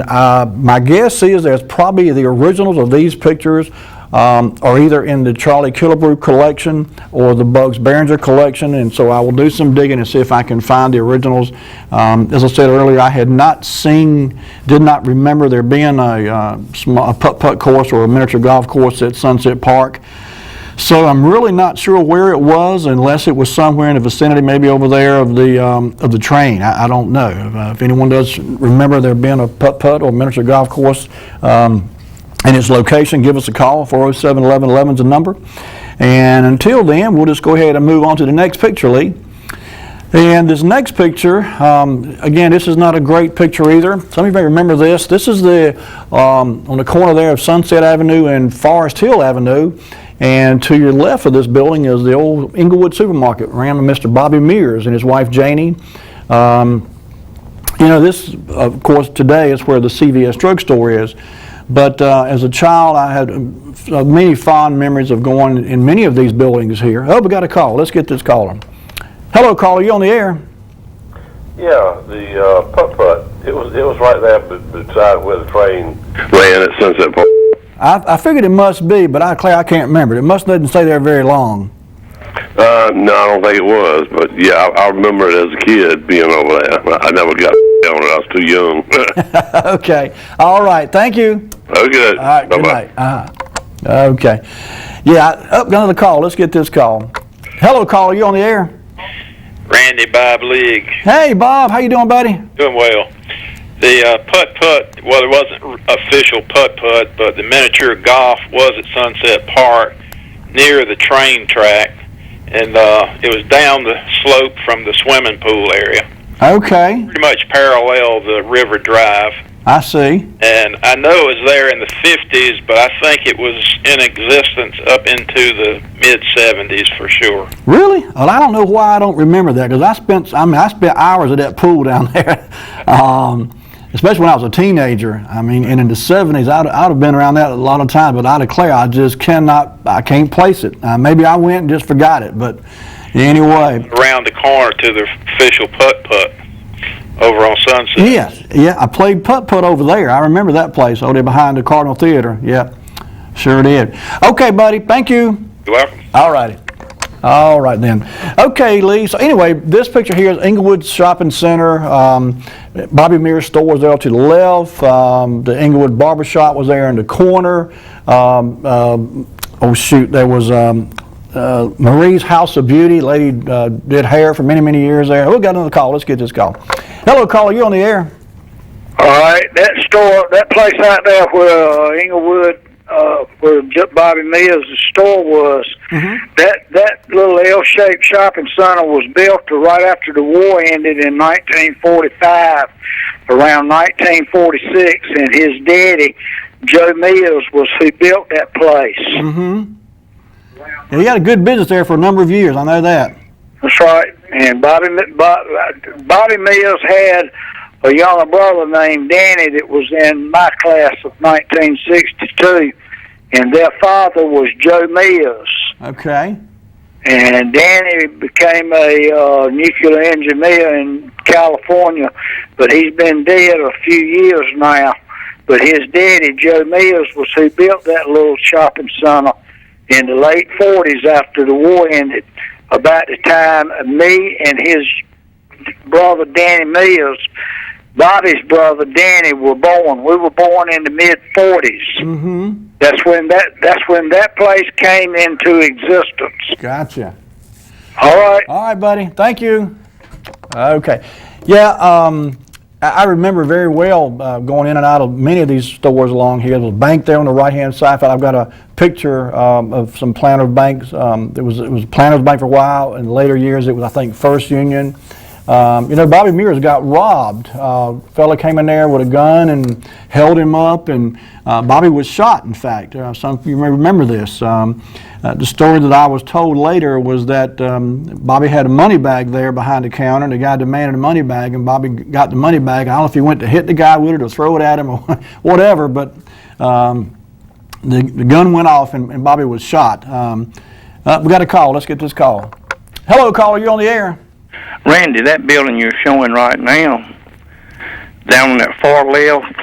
my guess is there's probably the originals of these pictures are either in the Charlie Killebrew collection or the Bugs Behringer collection, and so I will do some digging and see if I can find the originals. As I said earlier, I had not seen, did not remember there being a putt-putt course or a miniature golf course at Sunset Park. So I'm really not sure where it was, unless it was somewhere in the vicinity, maybe over there of the train. I don't know. If anyone does remember there being a putt-putt or miniature golf course and its location, give us a call. 407-1111 is the number. And until then, we'll just go ahead and move on to the next picture, Lee. And this next picture, again, this is not a great picture either. Some of you may remember this. This is on the corner there of Sunset Avenue and Forest Hill Avenue. And to your left of this building is the old Inglewood supermarket, ran by Mr. Bobby Mears and his wife Janie. You know, this, of course, today is where the CVS drugstore is. But as a child, I had many fond memories of going in many of these buildings here. Oh, we got a call. Let's get this caller. Hello, caller. You on the air? Yeah, the putt-putt. It was right there beside where the train ran at Sunset Park. I figured it must be, but I can't remember. It must didn't stay there very long. No, I don't think it was. But yeah, I remember it as a kid being over there. I never got on it. I was too young. Okay. All right. Thank you. Oh, good. All right. Bye-bye. Good night. Okay. Yeah. Another call. Let's get this call. Hello, caller. You on the air? Randy, Bob League. Hey, Bob. How you doing, buddy? Doing well. The putt-putt, well, it wasn't official putt-putt, but the miniature golf was at Sunset Park near the train track, and it was down the slope from the swimming pool area. Okay. Pretty much parallel the River Drive. I see. And I know it was there in the 50s, but I think it was in existence up into the mid-70s for sure. Really? Well, I don't know why I don't remember that, because I spent hours at that pool down there, especially when I was a teenager. I mean, and in the 70s, I'd have been around that a lot of times, but I declare I just can't place it. Maybe I went and just forgot it, but anyway. Around the corner to the official putt-putt over on Sunset. Yes, yeah, I played putt-putt over there. I remember that place over there behind the Cardinal Theater. Yeah, sure did. Okay, buddy, thank you. You're welcome. All righty. All right then. Okay, Lee. So anyway, this picture here is Inglewood Shopping Center. Bobby Mears store was there to the left. The Inglewood Barbershop was there in the corner. Oh shoot, there was Marie's House of Beauty. Lady did hair for many, many years there. We got another call. Let's get this call. Hello, caller. You on the air? All right, that store, that place right there where Inglewood, where Bobby Mills' store was. That little L-shaped shopping center was built right after the war ended in 1945, around 1946, and his daddy, Joe Mills, was who built that place. Yeah, he had a good business there for a number of years. I know that. That's right. And Bobby Mills had a younger brother named Danny that was in my class of 1962, and their father was Joe Mills. Okay. And Danny became a nuclear engineer in California, but he's been dead a few years now. But his daddy, Joe Mills, was who built that little shopping center in the late 40s after the war ended, about the time me and his brother Danny Mills, Bobby's brother Danny, were born. We were born in the mid-40s. That's when that place came into existence. Gotcha. All right. All right, buddy. Thank you. Okay. Yeah, I remember very well going in and out of many of these stores along here. There was a bank there on the right-hand side. I've got a picture of some Planters banks. It was Planters Bank for a while. In later years, it was, I think, First Union. You know, Bobby Mears got robbed. A fella came in there with a gun and held him up, and Bobby was shot, in fact. Some of you may remember this. The story that I was told later was that Bobby had a money bag there behind the counter, and the guy demanded a money bag, and Bobby got the money bag. I don't know if he went to hit the guy with it or throw it at him or whatever, but the gun went off, and Bobby was shot. We got a call. Let's get this call. Hello, caller. You're on the air. Randy, that building you're showing right now, down on that far left,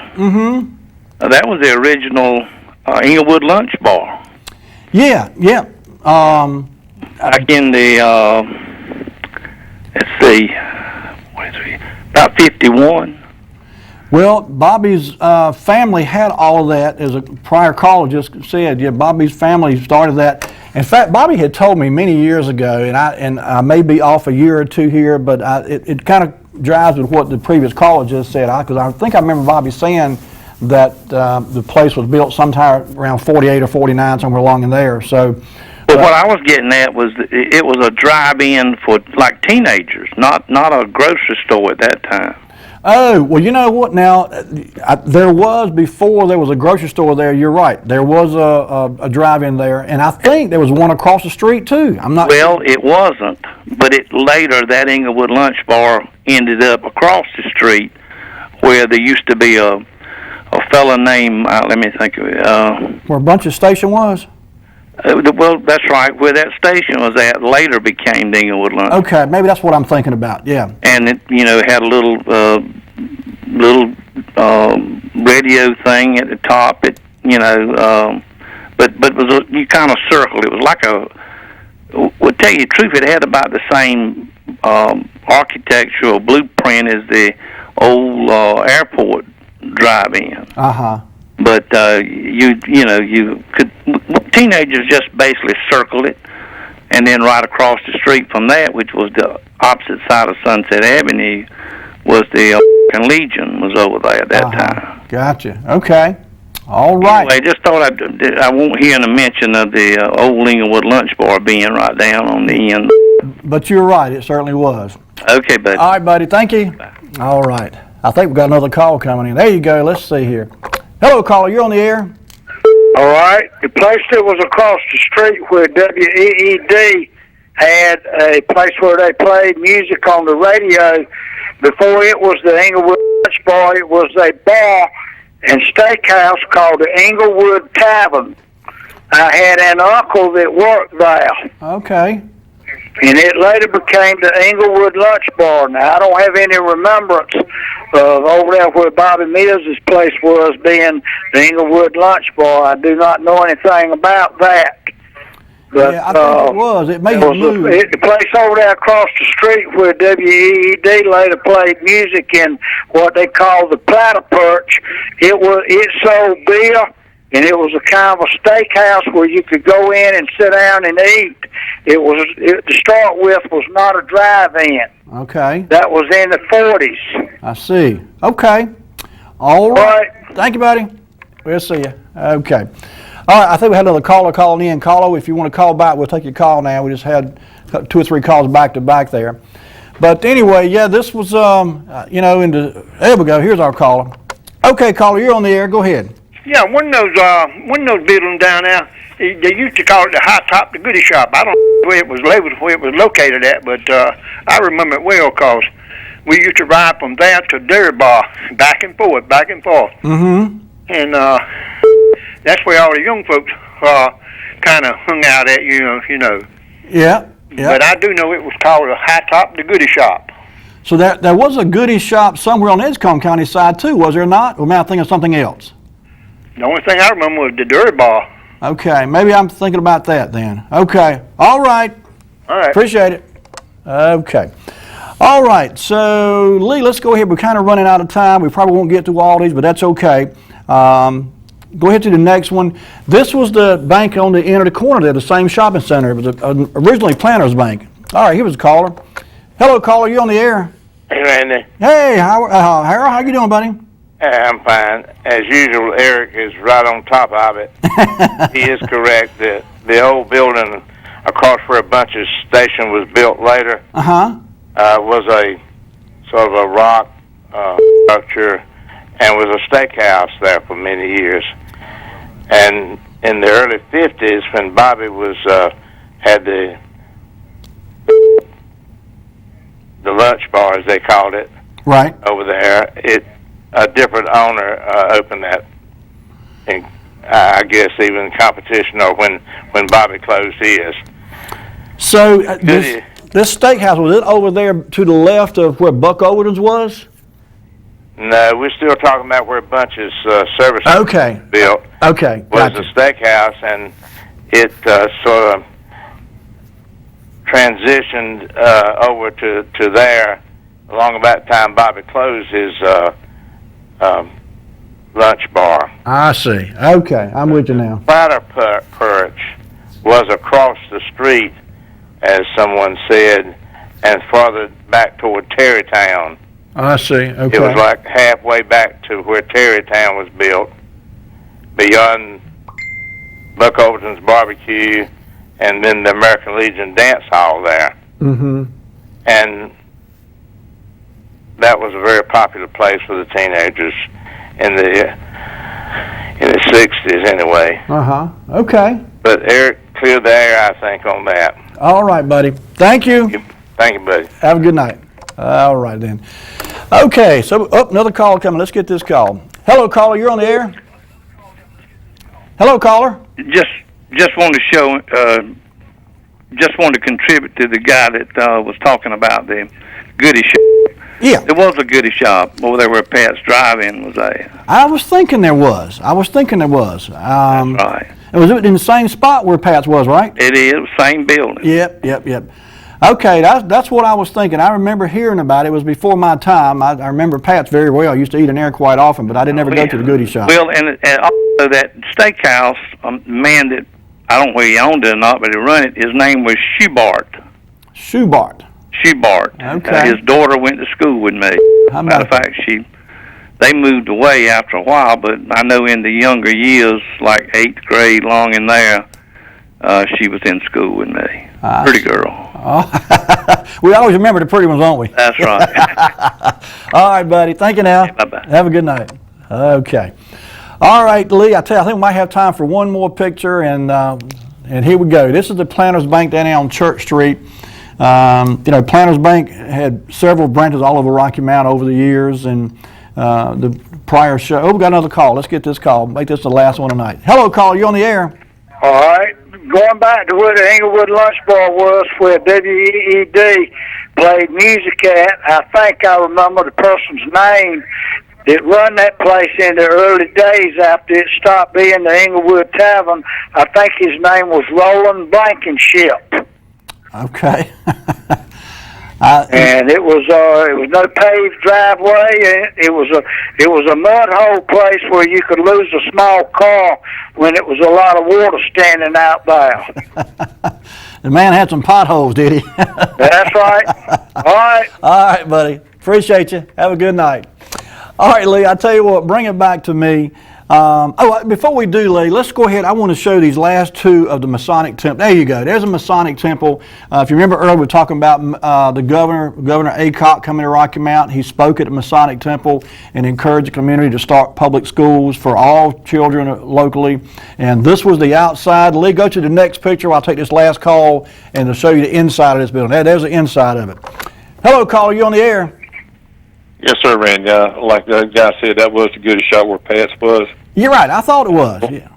that was the original Inglewood Lunch Bar. Yeah. Back in the, let's see, what is it, about 51. Well, Bobby's family had all of that, as a prior caller just said. Yeah, Bobby's family started that. In fact, Bobby had told me many years ago, and I may be off a year or two here, but it kind of jives with what the previous caller just said. Because I think I remember Bobby saying that the place was built sometime around 48 or 49, somewhere along in there. So, but what I was getting at was it was a drive-in for like teenagers, not a grocery store at that time. Oh, well, you know what now, there was, before there was a grocery store there, you're right. There was a drive-in there, and I think there was one across the street, too. I'm not Well, it wasn't, but later that Inglewood Lunch Bar ended up across the street where there used to be a fella named, let me think of it. Where a bunch of station was? Well, that's right. Where that station was at later became the Inglewood Lunch. Okay, maybe that's what I'm thinking about. Yeah. And it, had a little radio thing at the top. It, but it was you kind of circled. It was like well, tell you the truth, it had about the same architectural blueprint as the old airport drive-in. But you could, teenagers just basically circled it, and then right across the street from that, which was the opposite side of Sunset Avenue, was the Legion was over there at that time. Gotcha. Okay. All right. Anyway, just thought I won't hear a mention of the old Inglewood Lunch Bar being right down on the end. But you're right, it certainly was. Okay, buddy. All right, buddy. Thank you. Bye. All right. I think we've got another call coming in. There you go. Let's see here. Hello, caller. You're on the air. All right. The place that was across the street where WEED had a place where they played music on the radio. Before it was the Inglewood Lunch Bar, it was a bar and steakhouse called the Inglewood Tavern. I had an uncle that worked there. Okay. And it later became the Inglewood Lunch Bar. Now, I don't have any remembrance of over there where Bobby Mills' place was being the Inglewood Lunch Bar. I do not know anything about that. But, yeah, I think it was. It may have moved. The place over there across the street where WEED later played music in what they call the Platter Perch. It sold beer, and it was a kind of a steakhouse where you could go in and sit down and eat. To start with, was not a drive-in. Okay. That was in the 40s. I see. Okay. All right. Thank you, buddy. We'll see you. Okay. All right, I think we had another caller calling in. Caller, if you want to call back, we'll take your call now. We just had 2 or 3 calls back to back there. But anyway, yeah, this was, there we go. Here's our caller. Okay, caller, you're on the air. Go ahead. Yeah, one of those buildings down there, they used to call it the High Top, the Goodie Shop. I don't know where it was labeled, where it was located at, but I remember it well because we used to ride from there to Dairy Bar, back and forth. Mm-hmm. And that's where all the young folks kind of hung out at, you know. Yeah. But I do know it was called the High Top, the Goodie Shop. So there was a goodie shop somewhere on Edgecombe County side too, was there not? Or am I thinking of something else? The only thing I remember was the Dairy Bar. Okay, maybe I'm thinking about that then. Okay, all right. All right. Appreciate it. Okay. All right, so Lee, let's go ahead. We're kind of running out of time. We probably won't get to all these, but that's okay. Go ahead to the next one. This was the bank on the end of the corner there, the same shopping center. It was originally Planters Bank. All right, here was a caller. Hello, caller. You on the air? Hey, Randy. Hey, Harold. How you doing, buddy? I'm fine. As usual, Eric is right on top of it. He is correct. The old building across where a bunch of station was built later was a sort of a rock structure and was a steakhouse there for many years. And in the early 50s, when Bobby was had the lunch bar, as they called it, right over there, a different owner opened that. And I guess even competition, or when Bobby closed his. So this steakhouse, was it over there to the left of where Buck Overton's was? No, we're still talking about where Bunch's service built. Okay, was a steakhouse, and it sort of transitioned over to there along about the time Bobby closed his lunch bar. I see. Okay, I'm with you now. Platter Perch was across the street, as someone said, and farther back toward Terrytown. I see. Okay. It was like halfway back to where Terrytown was built, beyond Buck Overton's barbecue, and then the American Legion dance hall there. Mm-hmm. And that was a very popular place for the teenagers in the 60s, anyway. Okay. But Eric cleared the air, I think, on that. All right, buddy. Thank you. Thank you, buddy. Have a good night. All right, then. Okay, so another call coming. Let's get this call. Hello, caller. You're on the air. Hello, caller. Just wanted to show, just wanted to contribute to the guy that was talking about the goodie shop. Yeah. There was a goodie shop over there where Pat's Drive-In was at. I was thinking there was. That's right. Was it in the same spot where Pat's was, right? It is, same building. Yep. Okay, that's what I was thinking. I remember hearing about it. It was before my time. I remember Pat's very well. I used to eat in there quite often, but I didn't ever go to the goodie shop. Well, and also that steakhouse, man that, I don't know whether he owned it or not, but he run it, his name was Schubart. Schubart. Okay. His daughter went to school with me. Matter of fact, they moved away after a while, but I know in the younger years, like 8th grade, long in there, she was in school with me. Pretty girl. Oh. We always remember the pretty ones, don't we? That's right. All right, buddy. Thank you now. Bye-bye. Have a good night. Okay. All right, Lee, I think we might have time for one more picture, and here we go. This is the Planters Bank down here on Church Street. Planters Bank had several branches all over Rocky Mount over the years, and the prior show. Oh, we got another call. Let's get this call. Make this the last one tonight. Hello, caller. You on the air? All right. Going back to where the Englewood Lunch Bar was, where WEED played music at, I think I remember the person's name that run that place in the early days after it stopped being the Englewood Tavern. I think his name was Roland Blankenship. Okay. And it was no paved driveway. It was a mud hole place where you could lose a small car when it was a lot of water standing out there. The man had some potholes, did he? That's right. All right. All right, buddy. Appreciate you. Have a good night. All right, Lee, I tell you what, bring it back to me. Before we do, Lee, let's go ahead. I want to show these last two of the Masonic Temple. There you go. There's a Masonic Temple. If you remember earlier, we were talking about the Governor Aycock coming to Rocky Mount. He spoke at the Masonic Temple and encouraged the community to start public schools for all children locally. And this was the outside. Lee, go to the next picture. I'll take this last call and to show you the inside of this building. There's the inside of it. Hello, caller. You on the air? Yes, sir, Randy. Like the guy said, that was the goodest shot where Pat's was. You're right. I thought it was. Yeah.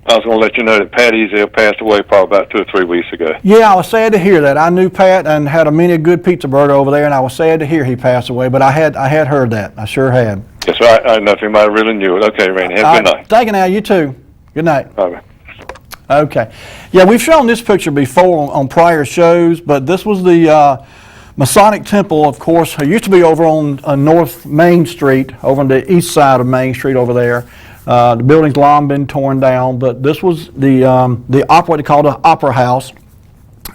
I was going to let you know that Pat Easel passed away probably about 2 or 3 weeks ago. Yeah, I was sad to hear that. I knew Pat and had a many good pizza burger over there, and I was sad to hear he passed away. But I had heard that. I sure had. Yes, sir. I don't know if anybody really knew it. Okay, Randy. Have a good night. Thank you. Now you too. Good night. Bye. Okay. Yeah, we've shown this picture before on prior shows, but this was the Masonic Temple, of course. It used to be over on North Main Street, over on the east side of Main Street over there. The building's long been torn down, but this was the what they call the Opera House.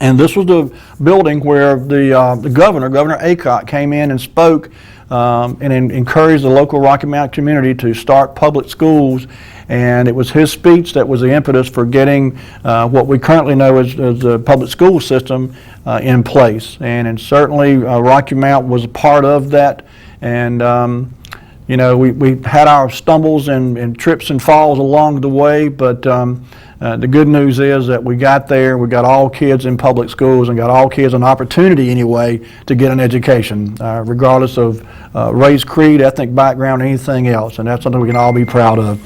And this was the building where the Governor Aycock, came in and spoke and encouraged the local Rocky Mount community to start public schools. And it was his speech that was the impetus for getting what we currently know as the public school system in place. And certainly Rocky Mount was a part of that. And you know, we had our stumbles and trips and falls along the way, but the good news is that we got there. We got all kids in public schools and got all kids an opportunity anyway to get an education, regardless of race, creed, ethnic background, or anything else. And that's something we can all be proud of.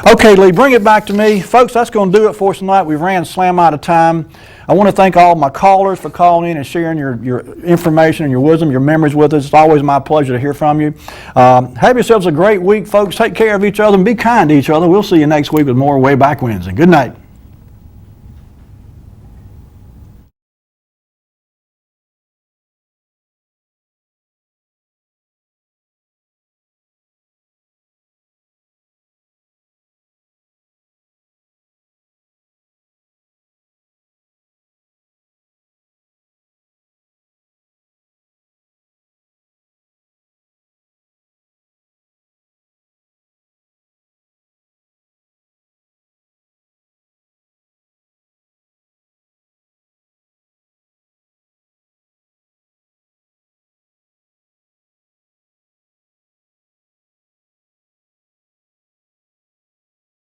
Okay, Lee, bring it back to me. Folks, that's going to do it for us tonight. We ran slam out of time. I want to thank all my callers for calling in and sharing your information and your wisdom, your memories with us. It's always my pleasure to hear from you. Have yourselves a great week, folks. Take care of each other and be kind to each other. We'll see you next week with more Wayback Wednesday. Good night.